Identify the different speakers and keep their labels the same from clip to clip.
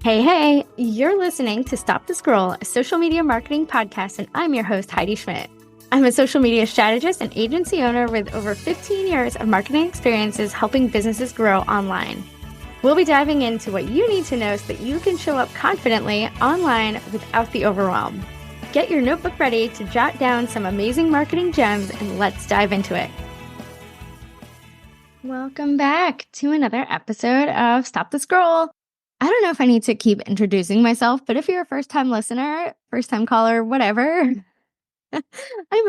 Speaker 1: Hey, you're listening to Stop the Scroll, a social media marketing podcast, and I'm your host, Heidi Schmidt. I'm a social media strategist and agency owner with over 15 years of marketing experiences helping businesses grow online. We'll be diving into what you need to know so that you can show up confidently online without the overwhelm. Get your notebook ready to jot down some amazing marketing gems, and let's dive into it. Welcome back to another episode of Stop the Scroll. I don't know if I need to keep introducing myself, but if you're a first-time listener, first-time caller, whatever, I'm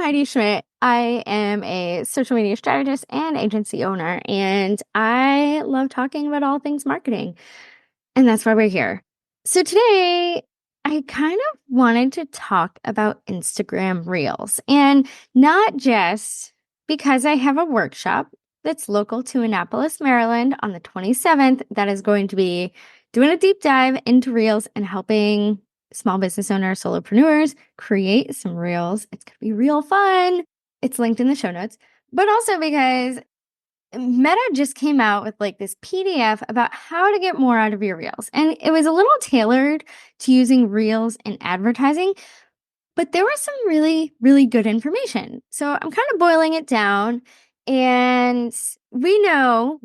Speaker 1: Heidi Schmidt. I am a social media strategist and agency owner, and I love talking about all things marketing, and that's why we're here. So today, I kind of wanted to talk about Instagram Reels, and not just because I have a workshop that's local to Annapolis, Maryland on the 27th that is going to be doing a deep dive into Reels and helping small business owners, solopreneurs create some Reels. It's going to be real fun. It's linked in the show notes, but also because Meta just came out with like this PDF about how to get more out of your Reels. And it was a little tailored to using Reels in advertising, but there was some really, really good information. So I'm kind of boiling it down, and we know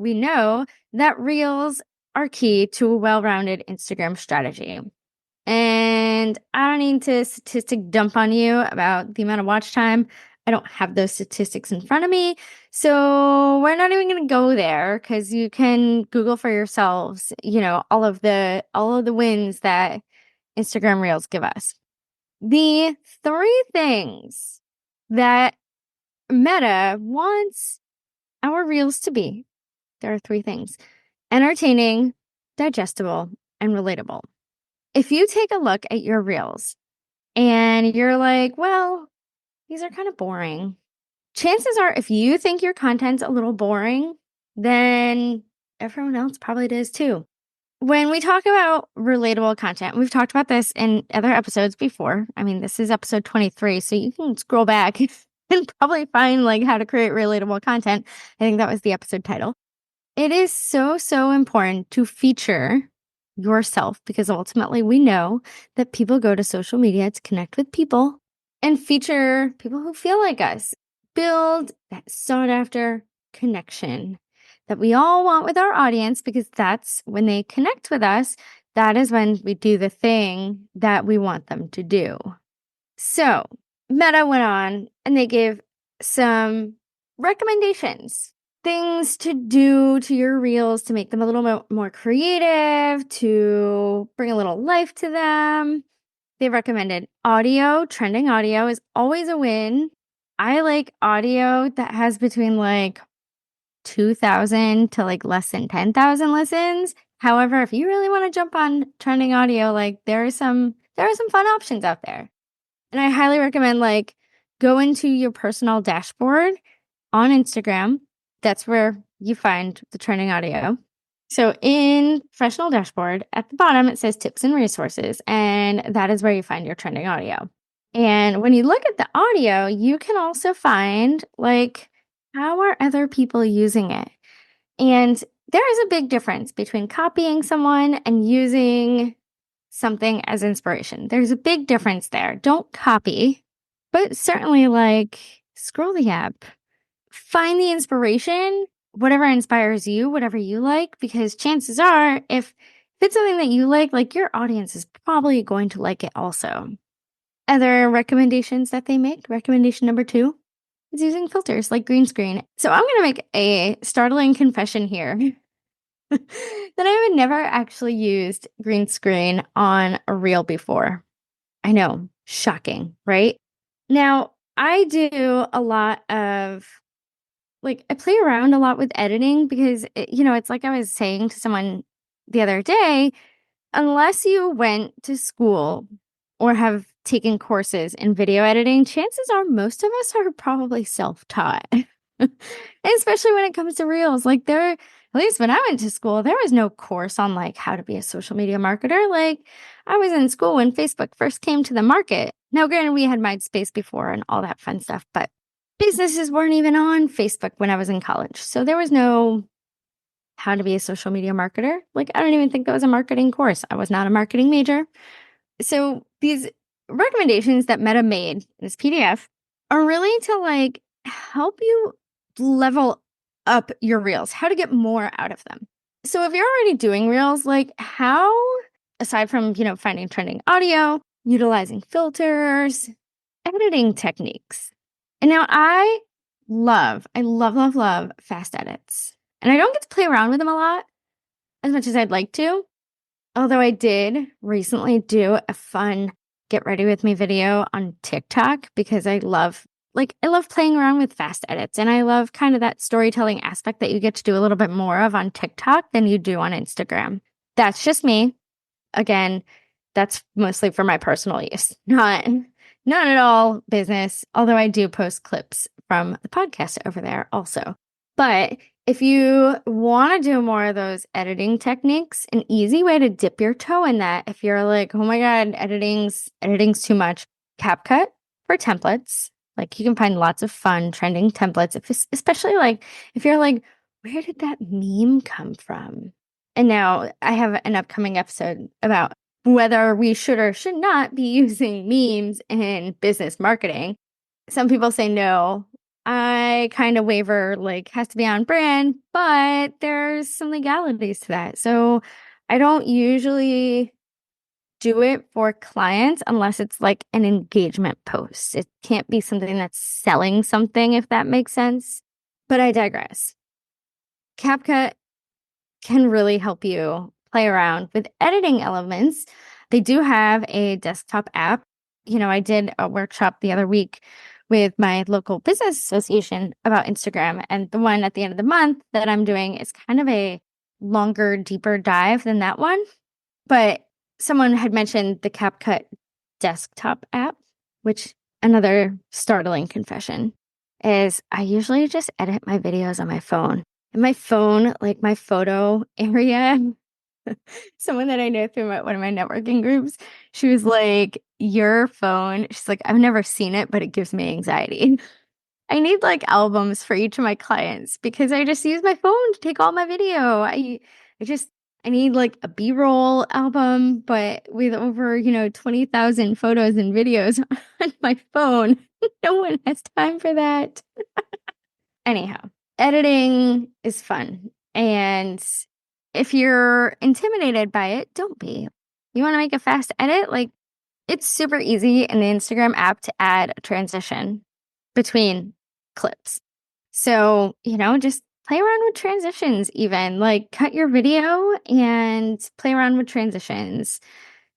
Speaker 1: that Reels are key to a well-rounded Instagram strategy. And I don't need to statistic dump on you about the amount of watch time. I don't have those statistics in front of me. So we're not even going to go there, because you can Google for yourselves, all of the wins that Instagram Reels give us. The three things that Meta wants our Reels to be, there are three things: entertaining, digestible, and relatable. If you take a look at your Reels and you're like, well, these are kind of boring, chances are if you think your content's a little boring, then everyone else probably does too. When we talk about relatable content, we've talked about this in other episodes before. I mean, this is episode 23, so you can scroll back and probably find like how to create relatable content. I think that was the episode title. It is so important to feature yourself, because ultimately we know that people go to social media to connect with people and feature people who feel like us. Build that sought after connection that we all want with our audience, because that's when they connect with us. That is when we do the thing that we want them to do. So Meta went on and they gave some recommendations, things to do to your Reels to make them a little bit more creative, to bring a little life to them. They recommended audio. Trending audio is always a win. I like audio that has between like 2,000 to like less than 10,000 listens. However, if you really want to jump on trending audio, like there are some fun options out there. And I highly recommend like go into your personal dashboard on Instagram. That's where you find the trending audio. So in professional dashboard at the bottom, it says tips and resources, and that is where you find your trending audio. And when you look at the audio, you can also find like, how are other people using it? And there is a big difference between copying someone and using something as inspiration. There's a big difference there. Don't copy, but certainly like scroll the app, find the inspiration, whatever inspires you, whatever you like, because chances are if it's something that you like your audience is probably going to like it also. Other recommendations that they make, recommendation number 2 is using filters like green screen. So I'm going to make a startling confession here that I have never actually used green screen on a Reel before. I know, shocking, right? Now, I do a lot of, like, I play around a lot with editing because, it's like I was saying to someone the other day, unless you went to school or have taken courses in video editing, chances are most of us are probably self-taught. Especially when it comes to Reels. Like at least when I went to school, there was no course on like how to be a social media marketer. Like I was in school when Facebook first came to the market. Now, granted, we had MySpace before and all that fun stuff, but businesses weren't even on Facebook when I was in college. So there was no how to be a social media marketer. Like, I don't even think that was a marketing course. I was not a marketing major. So these recommendations that Meta made in this PDF are really to like help you level up your reels, how to get more out of them. So if you're already doing reels, like how, aside from, finding trending audio, utilizing filters, editing techniques. And now I love fast edits. And I don't get to play around with them a lot as much as I'd like to. Although I did recently do a fun get ready with me video on TikTok because I love playing around with fast edits, and I love kind of that storytelling aspect that you get to do a little bit more of on TikTok than you do on Instagram. That's just me. Again, that's mostly for my personal use, not at all business, although I do post clips from the podcast over there also. But if you want to do more of those editing techniques, an easy way to dip your toe in that, if you're like, oh my God, editing's too much, CapCut for templates. Like you can find lots of fun trending templates, especially like if you're like, where did that meme come from? And now I have an upcoming episode about whether we should or should not be using memes in business marketing. Some people say no. I kind of waver, like, has to be on brand, but there's some legalities to that. So I don't usually do it for clients unless it's like an engagement post. It can't be something that's selling something, if that makes sense. But I digress. CapCut can really help you play around with editing elements. They do have a desktop app. I did a workshop the other week with my local business association about Instagram, and the one at the end of the month that I'm doing is kind of a longer, deeper dive than that one. But someone had mentioned the CapCut desktop app, which another startling confession is I usually just edit my videos on my phone. And my phone, like my photo area, someone that I know through one of my networking groups, she was like, your phone, she's like, I've never seen it, but it gives me anxiety. I need like albums for each of my clients because I just use my phone to take all my video. I need like a B-roll album, but with over, 20,000 photos and videos on my phone. No one has time for that. Anyhow, editing is fun. And if you're intimidated by it, don't be. You want to make a fast edit? Like, it's super easy in the Instagram app to add a transition between clips. So, just play around with transitions even. Like, cut your video and play around with transitions.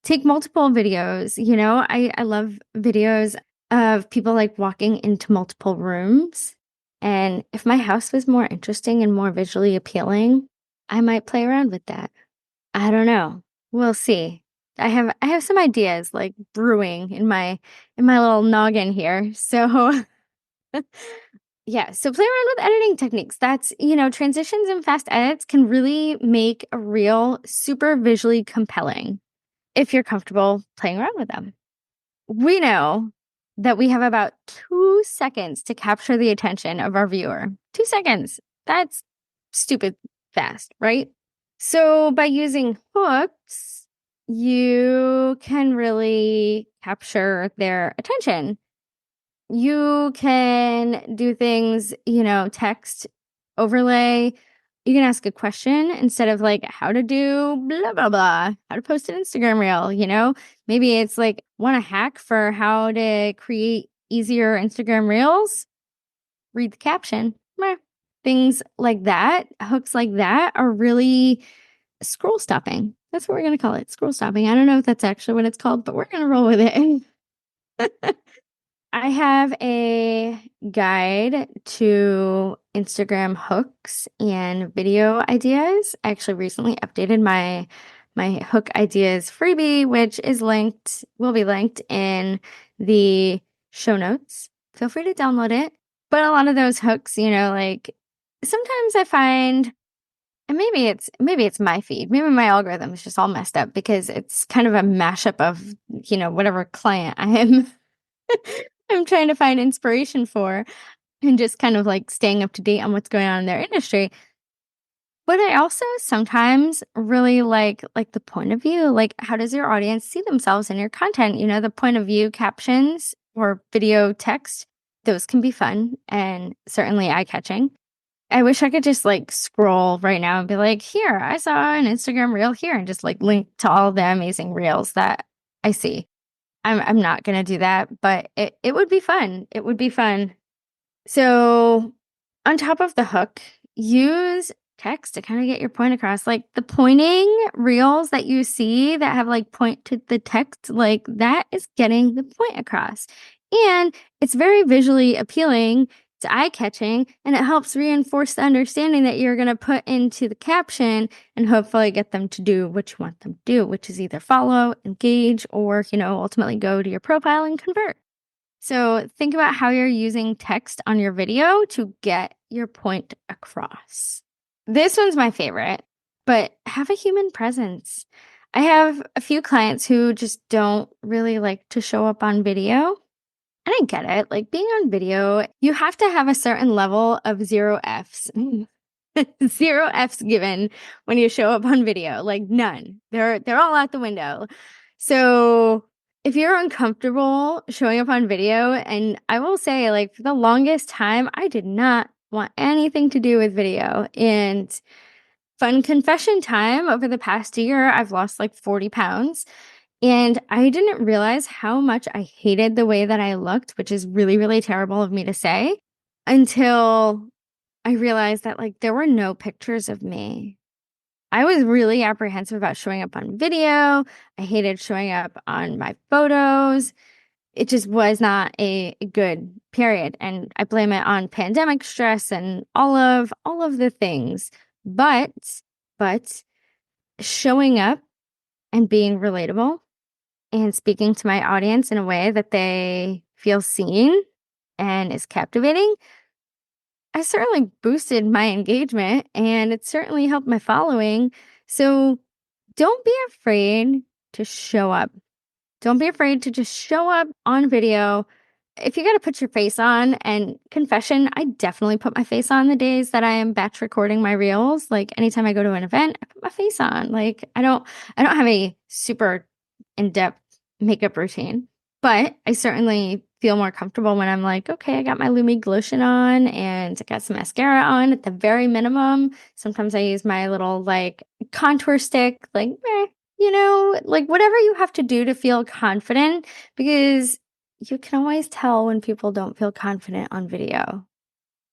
Speaker 1: Take multiple videos. I love videos of people like walking into multiple rooms. And if my house was more interesting and more visually appealing, I might play around with that. I don't know. We'll see. I have some ideas like brewing in my little noggin here. So yeah, so play around with editing techniques. That's, transitions and fast edits can really make a reel super visually compelling if you're comfortable playing around with them. We know that we have about 2 seconds to capture the attention of our viewer. 2 seconds. That's stupid fast, right? So by using hooks, you can really capture their attention. You can do things, text overlay. You can ask a question instead of like how to do blah, blah, blah, how to post an Instagram reel, maybe it's like want a hack for how to create easier Instagram reels. Read the caption. Meh. Things like that, hooks like that are really scroll stopping. That's what we're going to call it. Scroll stopping. I don't know if that's actually what it's called, but we're going to roll with it. I have a guide to Instagram hooks and video ideas. I actually recently updated my hook ideas freebie, which will be linked in the show notes. Feel free to download it. But a lot of those hooks, like sometimes I find, and maybe it's my feed. Maybe my algorithm is just all messed up because it's kind of a mashup of, whatever client I am I'm trying to find inspiration for and just kind of like staying up to date on what's going on in their industry. But I also sometimes really like the point of view, like how does your audience see themselves in your content? You know, the point of view captions or video text, those can be fun and certainly eye-catching. I wish I could just like scroll right now and be like, here, I saw an Instagram reel here and just like link to all the amazing reels that I see. I'm not gonna do that, but it would be fun. It would be fun. So, on top of the hook, use text to kind of get your point across. Like the pointing reels that you see that have like point to the text, like that is getting the point across. And it's very visually appealing, it's eye catching, and it helps reinforce the understanding that you're going to put into the caption and hopefully get them to do what you want them to do, which is either follow, engage, or, ultimately go to your profile and convert. So think about how you're using text on your video to get your point across. This one's my favorite, but have a human presence. I have a few clients who just don't really like to show up on video. And I get it. Like being on video, you have to have a certain level of zero Fs. Zero Fs given when you show up on video. Like none. They're all out the window. So if you're uncomfortable showing up on video, and I will say, like, for the longest time, I did not want anything to do with video. And fun confession time, over the past year, I've lost like 40 pounds. And I didn't realize how much I hated the way that I looked, which is really, really terrible of me to say, until I realized that like there were no pictures of me. I was really apprehensive about showing up on video. I hated showing up on my photos. It just was not a good period. And I blame it on pandemic stress and all of the things. But showing up and being relatable and speaking to my audience in a way that they feel seen and is captivating, I certainly boosted my engagement and it certainly helped my following. So don't be afraid to show up. Don't be afraid to just show up on video. If you got to put your face on, and confession, I definitely put my face on the days that I am batch recording my reels. Like anytime I go to an event, I put my face on. Like I don't have a super in-depth makeup routine, but I certainly feel more comfortable when I'm like, okay, I got my Lumi lotion on and I got some mascara on at the very minimum. Sometimes I use my little like contour stick, like, like whatever you have to do to feel confident, because you can always tell when people don't feel confident on video.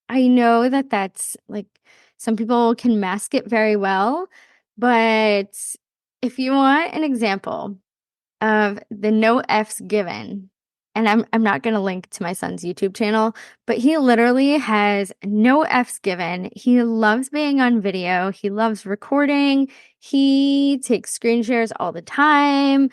Speaker 1: I know that that's like some people can mask it very well, but if you want an example of the no F's given, and I'm not going to link to my son's YouTube channel, but he literally has no F's given. He loves being on video. He loves recording. He takes screen shares all the time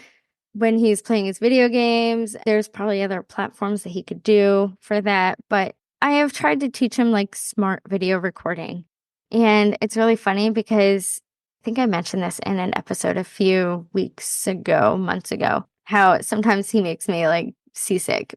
Speaker 1: when he's playing his video games. There's probably other platforms that he could do for that, but I have tried to teach him like smart video recording. And it's really funny because I think I mentioned this in an episode a few months ago, how sometimes he makes me like seasick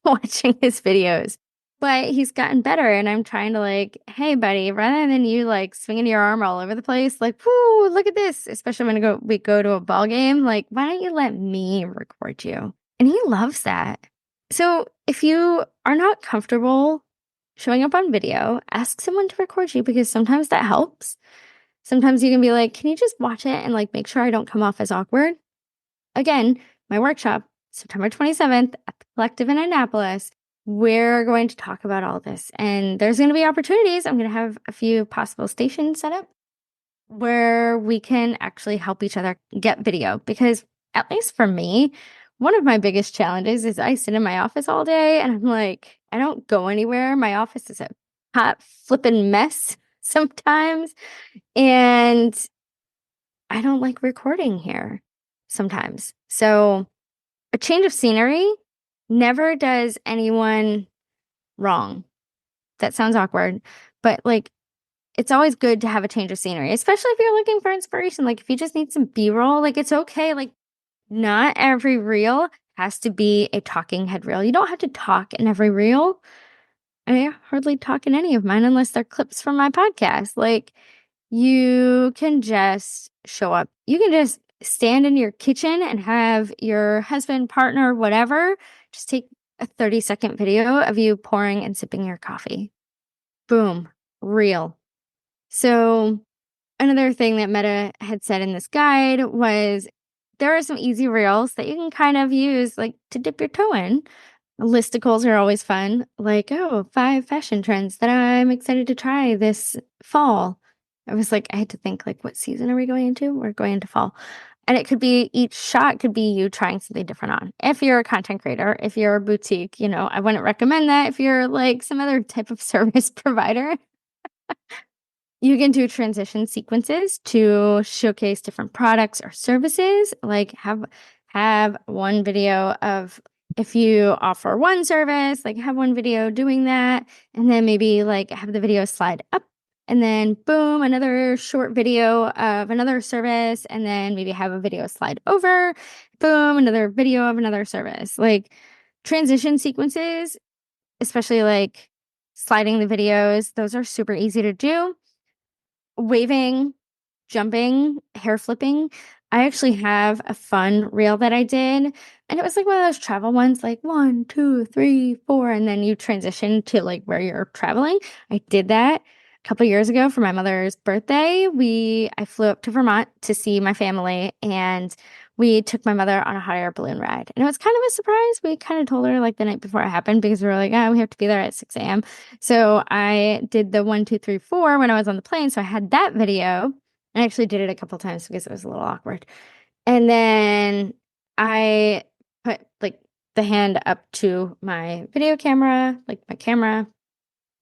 Speaker 1: watching his videos. But he's gotten better, and I'm trying to like, hey, buddy, rather than you like swinging your arm all over the place, like, whoo, look at this. Especially when we go to a ball game, like, why don't you let me record you? And he loves that. So if you are not comfortable showing up on video, ask someone to record you, because sometimes that helps. Sometimes you can be like, can you just watch it and like make sure I don't come off as awkward? Again, my workshop, September 27th at the Collective in Annapolis. We're going to talk about all this, and there's going to be opportunities. I'm going to have a few possible stations set up where we can actually help each other get video, because at least for me, one of my biggest challenges is I sit in my office all day and I'm like, I don't go anywhere. My office is a hot flippin' mess sometimes, and I don't like recording here sometimes. So a change of scenery never does anyone wrong. That sounds awkward, but like it's always good to have a change of scenery, especially if you're looking for inspiration. Like if you just need some B-roll, like it's okay. Like not every reel has to be a talking head reel. You don't have to talk in every reel. I hardly talk in any of mine unless they're clips from my podcast. Like You can just show up. You can just stand in your kitchen and have your husband, partner, whatever, just take a 30-second video of you pouring and sipping your coffee. Boom, reel. So another thing that Meta had said in this guide was there are some easy reels that you can kind of use like to dip your toe in. Listicles are always fun, like, oh, 5 fashion trends that I'm excited to try this fall. I was like, I had to think, like, what season are we going into? We're going into fall. And it could be, each shot could be you trying something different on. If you're a content creator, if you're a boutique, I wouldn't recommend that. If you're like some other type of service provider, you can do transition sequences to showcase different products or services. Like have one video of if you offer one service, like have one video doing that, and then maybe like have the video slide up and then boom, another short video of another service, and then maybe have a video slide over, boom, another video of another service. Like transition sequences, especially like sliding the videos, those are super easy to do. Waving, jumping, hair flipping. I actually have a fun reel that I did, and it was like one of those travel ones, like 1, 2, 3, 4, and then you transition to like where you're traveling. I did that a couple years ago for my mother's birthday. I flew up to Vermont to see my family, and we took my mother on a hot air balloon ride. And it was kind of a surprise. We kind of told her like the night before it happened because we were like, oh, we have to be there at 6 a.m. So I did the 1, 2, 3, 4 when I was on the plane. So I had that video. I actually did it a couple times because it was a little awkward. And then I put like the hand up to my video camera, like my camera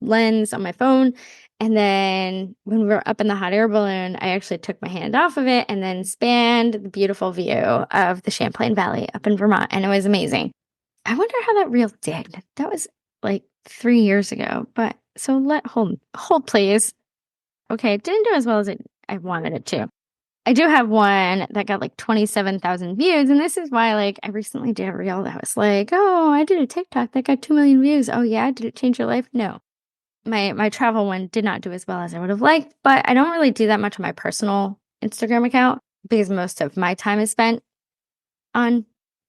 Speaker 1: lens on my phone. And then when we were up in the hot air balloon, I actually took my hand off of it and then spanned the beautiful view of the Champlain Valley up in Vermont. And it was amazing. I wonder how that reel did. That was like 3 years ago. But so hold please. Okay, it didn't do as well as I wanted it to. I do have one that got like 27,000 views. And this is why, like, I recently did a reel that was like, oh, I did a TikTok that got 2 million views. Oh, yeah. Did it change your life? No. My travel one did not do as well as I would have liked, but I don't really do that much on my personal Instagram account because most of my time is spent on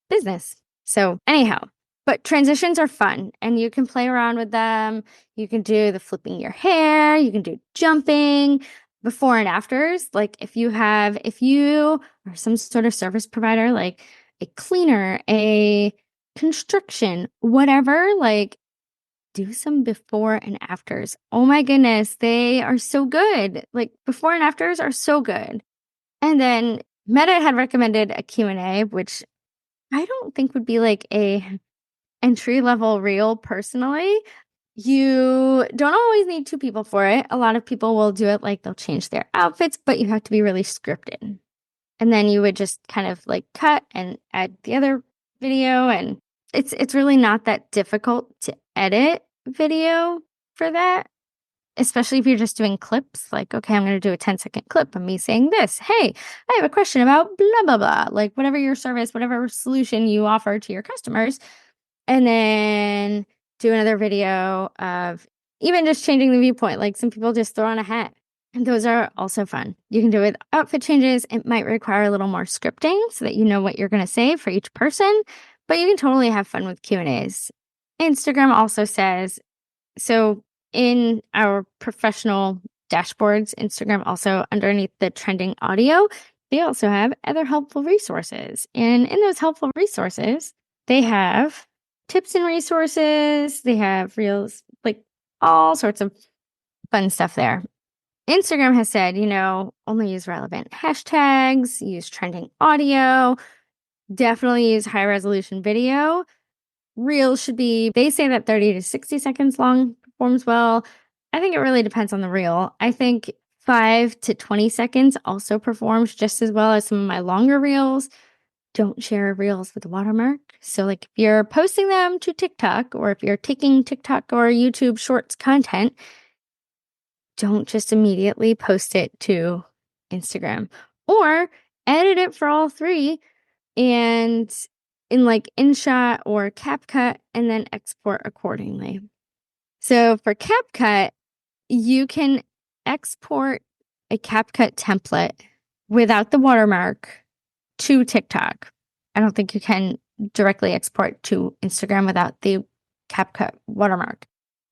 Speaker 1: business. So anyhow, but transitions are fun and you can play around with them. You can do the flipping your hair, you can do jumping, before and afters. Like if you are some sort of service provider, like a cleaner, a construction, whatever, like do some before and afters. Oh my goodness, they are so good. Like before and afters are so good. And then Meta had recommended a Q&A, which I don't think would be like a entry-level reel personally. You don't always need 2 people for it. A lot of people will do it like they'll change their outfits, but you have to be really scripted. And then you would just kind of like cut and add the other video, and it's really not that difficult to edit video for that, especially if you're just doing clips. Like, okay, I'm going to do a 10-second clip of me saying this. Hey, I have a question about blah, blah, blah. Like whatever your service, whatever solution you offer to your customers. And then do another video of even just changing the viewpoint. Like some people just throw on a hat. And those are also fun. You can do it with outfit changes. It might require a little more scripting so that you know what you're going to say for each person, but you can totally have fun with Q&As. Instagram also says, so in our professional dashboards, Instagram also underneath the trending audio, they also have other helpful resources. And in those helpful resources, they have tips and resources. They have reels, like all sorts of fun stuff there. Instagram has said, only use relevant hashtags, use trending audio, definitely use high resolution video. Reels should be, they say that 30 to 60 seconds long performs well. I think it really depends on the reel. I think 5 to 20 seconds also performs just as well as some of my longer reels. Don't share reels with a watermark. So like if you're posting them to TikTok or if you're taking TikTok or YouTube shorts content, don't just immediately post it to Instagram or edit it for all 3 and in like InShot or CapCut and then export accordingly. So for CapCut, you can export a CapCut template without the watermark to TikTok. I don't think you can directly export to Instagram without the CapCut watermark.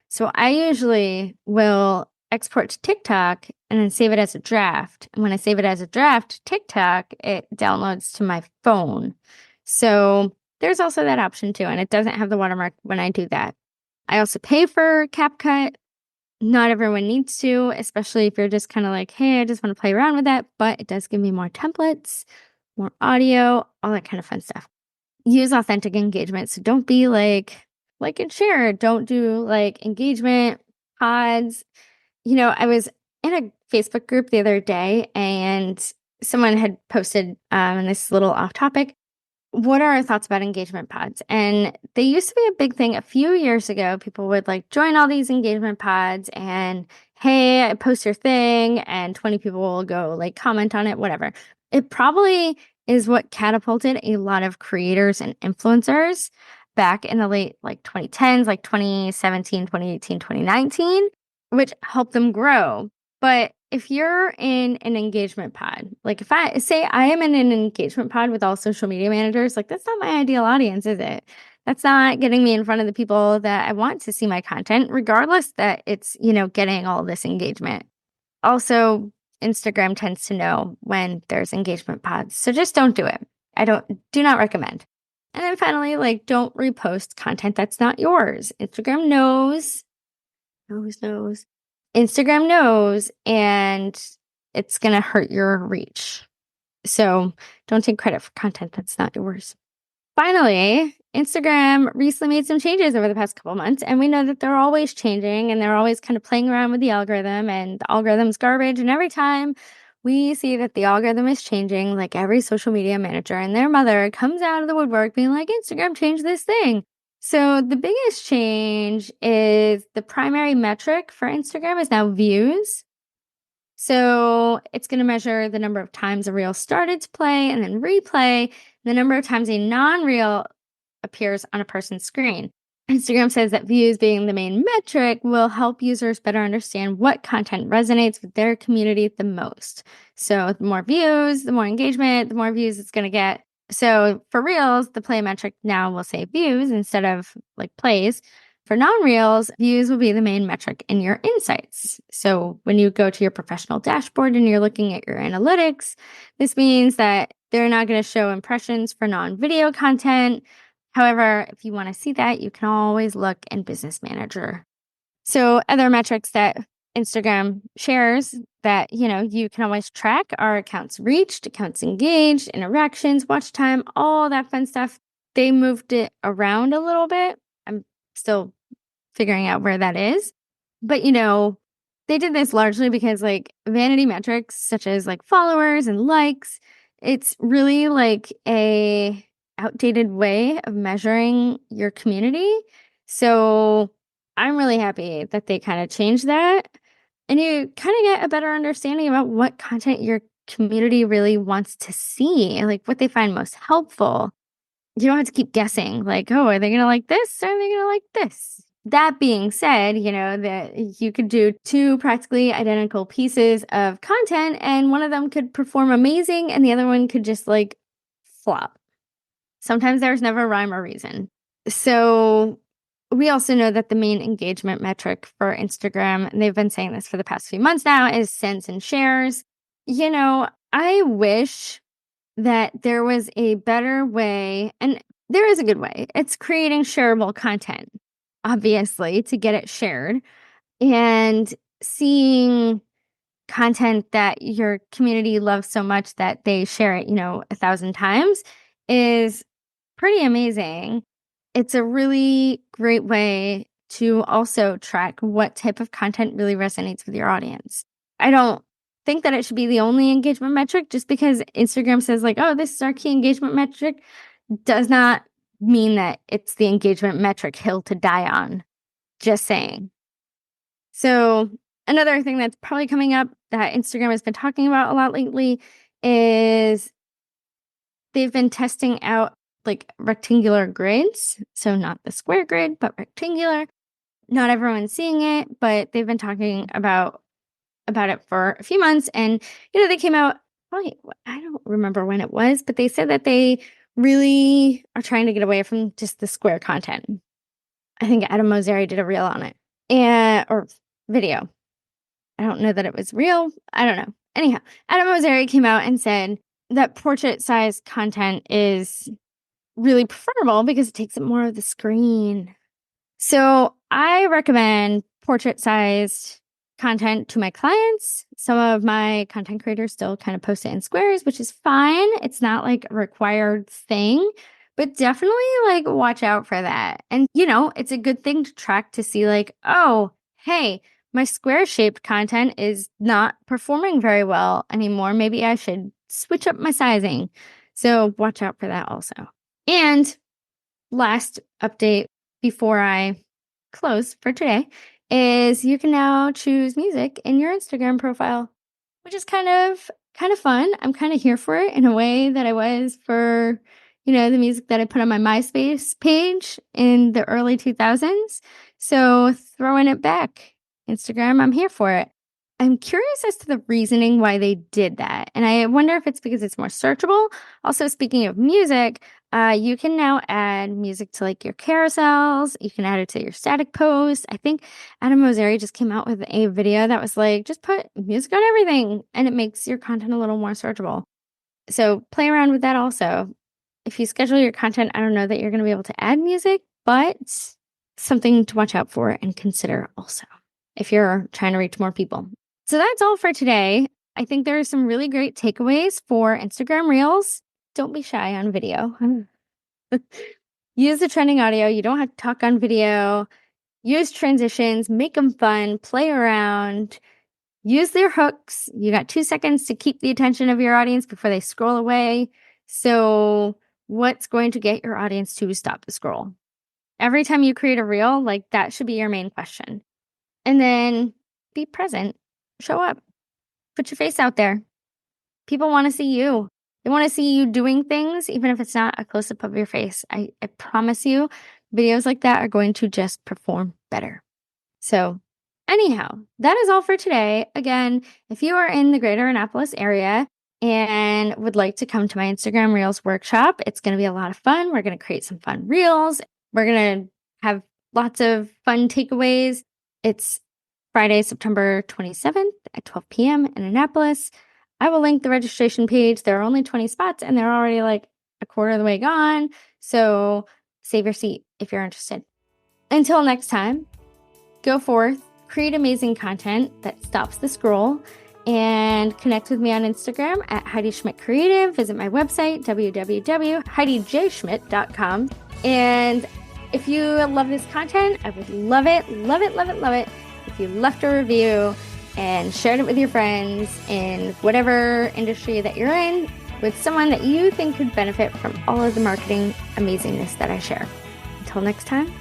Speaker 1: So I usually will export to TikTok and then save it as a draft. And when I save it as a draft to TikTok, it downloads to my phone. So there's also that option too. And it doesn't have the watermark when I do that. I also pay for CapCut. Not everyone needs to, especially if you're just kind of like, hey, I just want to play around with that. But it does give me more templates, more audio, all that kind of fun stuff. Use authentic engagement. So don't be like and share. Don't do like engagement pods. I was in a Facebook group the other day and someone had posted in this little off topic, what are our thoughts about engagement pods? And they used to be a big thing a few years ago. People would like join all these engagement pods and, hey, I post your thing and 20 people will go like comment on it, whatever. It probably is what catapulted a lot of creators and influencers back in the late like 2010s, like 2017, 2018, 2019, which helped them grow. But if you're in an engagement pod, like if I say I am in an engagement pod with all social media managers, like that's not my ideal audience, is it? That's not getting me in front of the people that I want to see my content, regardless that it's, getting all this engagement. Also, Instagram tends to know when there's engagement pods. So just don't do it. Do not recommend. And then finally, like don't repost content that's not yours. Instagram knows. Instagram knows, and it's going to hurt your reach. So don't take credit for content that's not yours. Finally, Instagram recently made some changes over the past couple months, and we know that they're always changing and they're always kind of playing around with the algorithm, and the algorithm's garbage. And every time we see that the algorithm is changing, like every social media manager and their mother comes out of the woodwork being like, Instagram changed this thing. So the biggest change is the primary metric for Instagram is now views. So it's going to measure the number of times a reel started to play and then replay, the number of times a non-reel appears on a person's screen. Instagram says that views being the main metric will help users better understand what content resonates with their community the most. So the more views, the more engagement, the more views it's going to get. So for reels, the play metric now will say views instead of like plays. For non-reels, views will be the main metric in your insights. So when you go to your professional dashboard and you're looking at your analytics, this means that they're not going to show impressions for non-video content. However, if you want to see that, you can always look in Business Manager. So other metrics that Instagram shares that, you can always track are accounts reached, accounts engaged, interactions, watch time, all that fun stuff. They moved it around a little bit. I'm still figuring out where that is. But, they did this largely because like vanity metrics such as like followers and likes, it's really like a outdated way of measuring your community. So I'm really happy that they kind of changed that. And you kind of get a better understanding about what content your community really wants to see, like what they find most helpful. You don't have to keep guessing, like, oh, are they going to like this or are they going to like this? That being said, that you could do two practically identical pieces of content and one of them could perform amazing and the other one could just like flop. Sometimes there's never rhyme or reason. So we also know that the main engagement metric for Instagram, and they've been saying this for the past few months now, is sends and shares. I wish that there was a better way, and there is a good way. It's creating shareable content, obviously, to get it shared and seeing content that your community loves so much that they share it, 1,000 times is pretty amazing. It's a really great way to also track what type of content really resonates with your audience. I don't think that it should be the only engagement metric. Just because Instagram says like, oh, this is our key engagement metric does not mean that it's the engagement metric hill to die on. Just saying. So another thing that's probably coming up that Instagram has been talking about a lot lately is they've been testing out like rectangular grids. So not the square grid, but rectangular. Not everyone's seeing it, but they've been talking about about it for a few months. And, they came out, probably, I don't remember when it was, but they said that they really are trying to get away from just the square content. I think Adam Mosseri did a reel on it or video. I don't know that it was real. I don't know. Anyhow, Adam Mosseri came out and said that portrait-sized content is really preferable because it takes up more of the screen. So I recommend portrait-sized content to my clients. Some of my content creators still kind of post it in squares, which is fine. It's not like a required thing, but definitely like watch out for that. And, it's a good thing to track to see like, oh, hey, my square shaped content is not performing very well anymore. Maybe I should switch up my sizing. So watch out for that also. And last update before I close for today is you can now choose music in your Instagram profile, which is kind of fun. I'm kind of here for it in a way that I was for, the music that I put on my MySpace page in the early 2000s. So throwing it back. Instagram, I'm here for it. I'm curious as to the reasoning why they did that. And I wonder if it's because it's more searchable. Also, speaking of music, you can now add music to like your carousels. You can add it to your static posts. I think Adam Mosseri just came out with a video that was like, just put music on everything. And it makes your content a little more searchable. So play around with that also. If you schedule your content, I don't know that you're going to be able to add music, but something to watch out for and consider also if you're trying to reach more people. So that's all for today. I think there are some really great takeaways for Instagram Reels. Don't be shy on video. Use the trending audio. You don't have to talk on video. Use transitions. Make them fun. Play around. Use their hooks. You got 2 seconds to keep the attention of your audience before they scroll away. So what's going to get your audience to stop the scroll? Every time you create a reel, like that should be your main question. And then be present. Show up. Put your face out there. People want to see you. They want to see you doing things, even if it's not a close-up of your face. I promise you, videos like that are going to just perform better. So anyhow, that is all for today. Again, if you are in the greater Annapolis area and would like to come to my Instagram Reels workshop, it's going to be a lot of fun. We're going to create some fun reels. We're going to have lots of fun takeaways. It's Friday, September 27th at 12 p.m. in Annapolis. I will link the registration page. There are only 20 spots and they're already like a quarter of the way gone. So save your seat if you're interested. Until next time, go forth, create amazing content that stops the scroll, and connect with me on Instagram at Heidi Schmidt Creative. Visit my website, www.heidijschmidt.com. And if you love this content, I would love it if you left a review and shared it with your friends in whatever industry that you're in with someone that you think could benefit from all of the marketing amazingness that I share. Until next time.